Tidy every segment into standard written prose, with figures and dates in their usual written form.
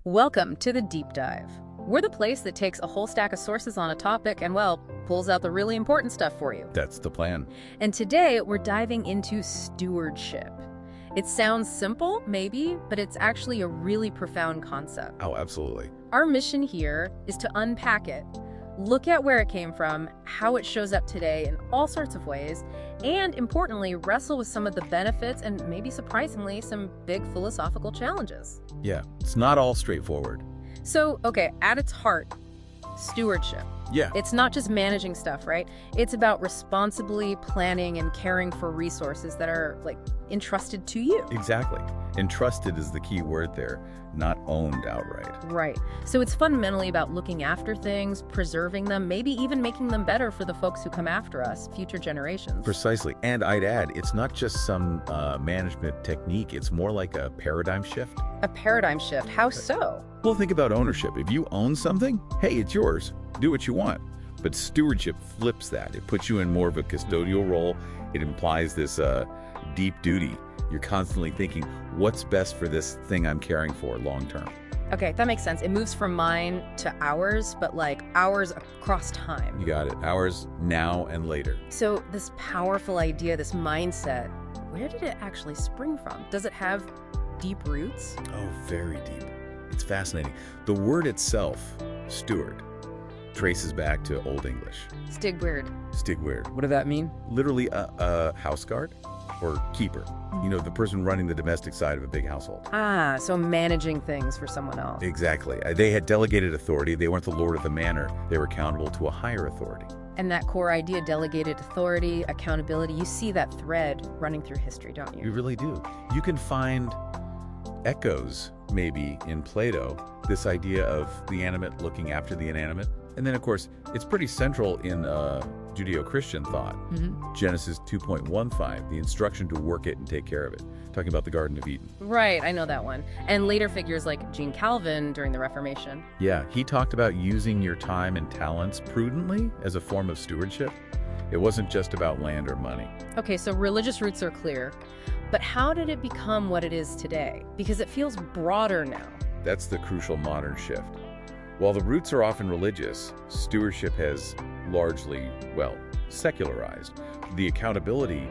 Welcome to the Deep Dive. We're the place that takes a whole stack of sources on a topic and, well, pulls out the really important stuff for you. That's the plan. And today, we're diving into stewardship. It sounds simple, maybe, but it's actually a really profound concept. Oh, absolutely. Our mission here is to unpack it, look at where it came from, how it shows up today in all sorts of ways, and importantly, wrestle with some of the benefits and maybe surprisingly, some big philosophical challenges. Yeah, it's not all straightforward. So, okay, at its heart, stewardship. Yeah. It's not just managing stuff, right? It's about responsibly planning and caring for resources that are, entrusted to you. Exactly. Entrusted is the key word there, not owned outright. Right. So it's fundamentally about looking after things, preserving them, maybe even making them better for the folks who come after us, future generations. Precisely. And I'd add, it's not just some management technique. It's more like a paradigm shift. A paradigm shift. How so? Well, think about ownership. If you own something, hey, it's yours. Do what you want. But stewardship flips that. It puts you in more of a custodial role. It implies this deep duty. You're constantly thinking, what's best for this thing I'm caring for long term? Okay, that makes sense. It moves from mine to ours, but ours across time. You got it. Ours now and later. So this powerful idea, this mindset, where did it actually spring from? Does it have deep roots? Oh, very deep. It's fascinating. The word itself, steward, traces back to Old English. Stigward. Stigward. What does that mean? Literally a house guard or keeper. You know, the person running the domestic side of a big household. Ah, so managing things for someone else. Exactly. They had delegated authority. They weren't the lord of the manor. They were accountable to a higher authority. And that core idea, delegated authority, accountability, you see that thread running through history, don't you? You really do. You can find echoes, maybe, in Plato, this idea of the animate looking after the inanimate. And then, of course, it's pretty central in Judeo-Christian thought. Genesis 2.15, the instruction to work it and take care of it, talking about the Garden of Eden. Right, I know that one. And later figures like Jean Calvin during the Reformation. Yeah, he talked about using your time and talents prudently as a form of stewardship. It wasn't just about land or money. Okay, so religious roots are clear. But how did it become what it is today? Because it feels broader now. That's the crucial modern shift. While the roots are often religious, stewardship has largely, secularized. The accountability,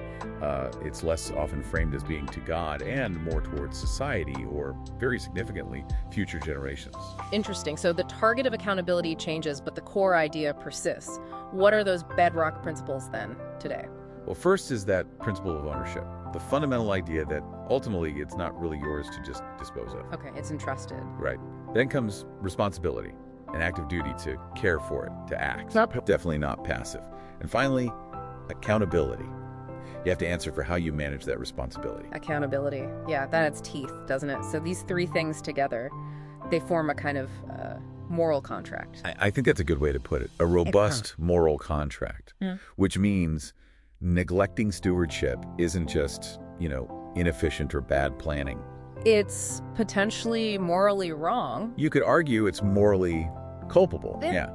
it's less often framed as being to God and more towards society or, very significantly, future generations. Interesting. So the target of accountability changes, but the core idea persists. What are those bedrock principles then today? Well, first is that principle of ownership, the fundamental idea that ultimately it's not really yours to just dispose of. Okay, it's entrusted. Right. Then comes responsibility, an active duty to care for it, to act. Definitely not passive. And finally, accountability. You have to answer for how you manage that responsibility. Accountability. Yeah, that adds teeth, doesn't it? So these three things together, they form a kind of moral contract. I think that's a good way to put it. A robust moral contract, which means neglecting stewardship isn't just, inefficient or bad planning. It's potentially morally wrong. You could argue it's morally culpable. Yeah.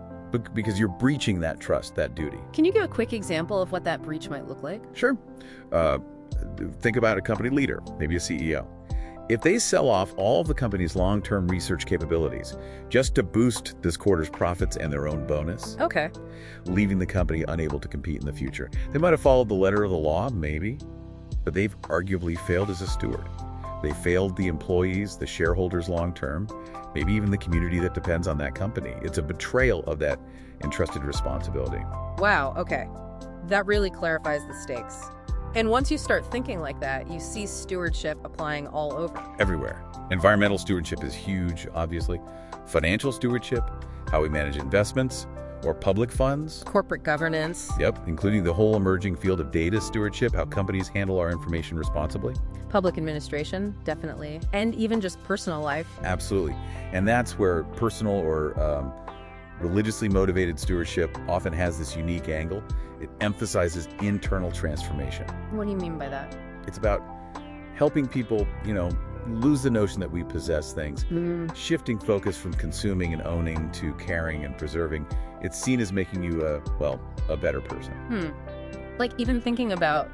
Because you're breaching that trust, that duty. Can you give a quick example of what that breach might look like? Sure. Think about a company leader, maybe a CEO. If they sell off all of the company's long-term research capabilities just to boost this quarter's profits and their own bonus, okay, leaving the company unable to compete in the future, they might have followed the letter of the law, maybe, but they've arguably failed as a steward. They failed the employees, the shareholders long-term, maybe even the community that depends on that company. It's a betrayal of that entrusted responsibility. Wow, okay. That really clarifies the stakes. And once you start thinking like that, you see stewardship applying all over. Everywhere. Environmental stewardship is huge, obviously. Financial stewardship, how we manage investments or public funds. Corporate governance. Yep, including the whole emerging field of data stewardship, how companies handle our information responsibly. Public administration, definitely. And even just personal life. Absolutely. And that's where personal or religiously motivated stewardship often has this unique angle. It emphasizes internal transformation. What do you mean by that? It's about helping people, lose the notion that we possess things, shifting focus from consuming and owning to caring and preserving. It's seen as making you a better person. Like even thinking about,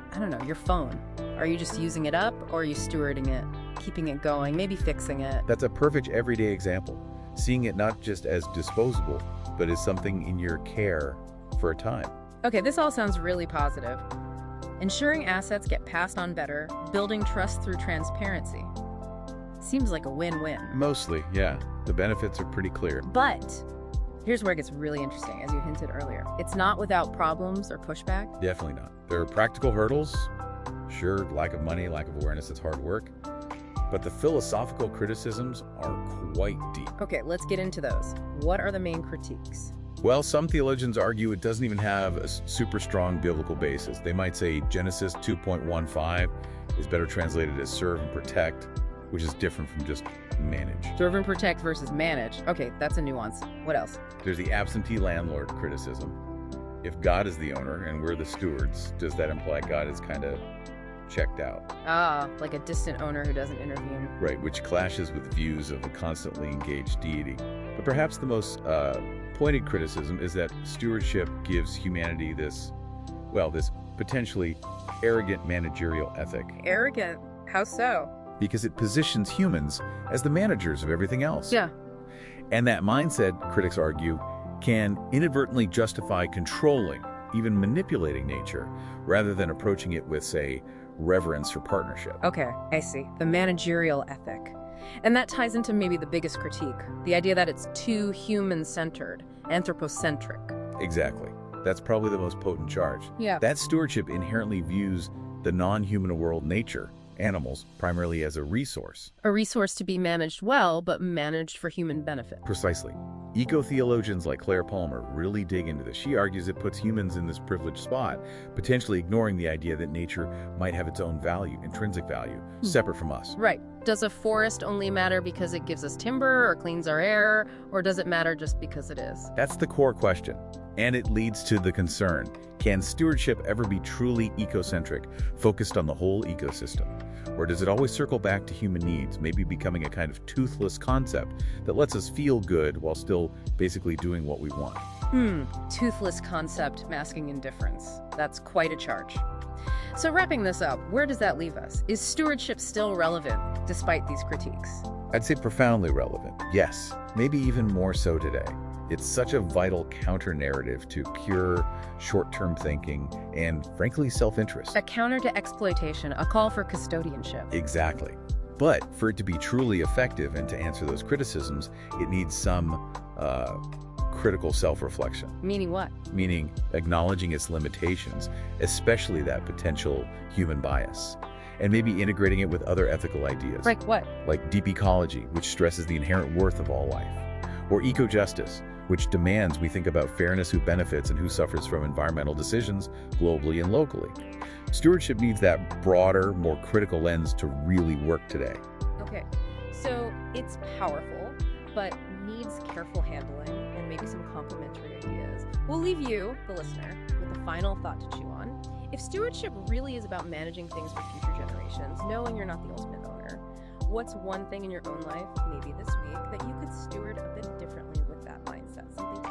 your phone. Are you just using it up or are you stewarding it? keeping it going, maybe fixing it. That's a perfect everyday example. Seeing it not just as disposable, but as something in your care for a time. Okay, this all sounds really positive. Ensuring assets get passed on better, building trust through transparency. Seems like a win-win. Mostly, yeah. The benefits are pretty clear. But here's where it gets really interesting, as you hinted earlier. It's not without problems or pushback. Definitely not. There are practical hurdles. Sure, lack of money, lack of awareness, it's hard work. But the philosophical criticisms are quite deep. Okay, let's get into those. What are the main critiques? Well, some theologians argue it doesn't even have a super strong biblical basis. They might say Genesis 2.15 is better translated as serve and protect, which is different from just manage. Serve and protect versus manage. Okay, that's a nuance. What else? There's the absentee landlord criticism. If God is the owner and we're the stewards, does that imply God is kind of checked out? Ah, like a distant owner who doesn't intervene. Right, which clashes with views of a constantly engaged deity. But perhaps the most pointed criticism is that stewardship gives humanity this potentially arrogant managerial ethic. Arrogant? How so? Because it positions humans as the managers of everything else. Yeah. And that mindset, critics argue, can inadvertently justify controlling, even manipulating nature, rather than approaching it with, say, reverence or partnership. Okay, I see. The managerial ethic. And that ties into maybe the biggest critique, the idea that it's too human-centered, anthropocentric. Exactly. That's probably the most potent charge. Yeah. That stewardship inherently views the non-human world, nature, animals, primarily as a resource. A resource to be managed well, but managed for human benefit. Precisely. Eco-theologians like Claire Palmer really dig into this. She argues it puts humans in this privileged spot, potentially ignoring the idea that nature might have its own value, intrinsic value, separate from us. Right. Does a forest only matter because it gives us timber or cleans our air, or does it matter just because it is? That's the core question. And it leads to the concern. Can stewardship ever be truly ecocentric, focused on the whole ecosystem? Or does it always circle back to human needs, maybe becoming a kind of toothless concept that lets us feel good while still basically doing what we want? Toothless concept masking indifference. That's quite a charge. So wrapping this up, where does that leave us? Is stewardship still relevant, despite these critiques? I'd say profoundly relevant, yes, maybe even more so today. It's such a vital counter-narrative to pure short-term thinking and, frankly, self-interest. A counter to exploitation, a call for custodianship. Exactly. But for it to be truly effective and to answer those criticisms, it needs some critical self-reflection. Meaning what? Meaning acknowledging its limitations, especially that potential human bias, and maybe integrating it with other ethical ideas. Like what? Like deep ecology, which stresses the inherent worth of all life, or eco-justice, which demands we think about fairness, who benefits and who suffers from environmental decisions globally and locally. Stewardship needs that broader, more critical lens to really work today. Okay, so it's powerful, but needs careful handling and maybe some complementary ideas. We'll leave you, the listener, with a final thought to chew on. If stewardship really is about managing things for future generations, knowing you're not the ultimate owner, what's one thing in your own life, maybe this week, that you could steward a bit differently with that mindset? Something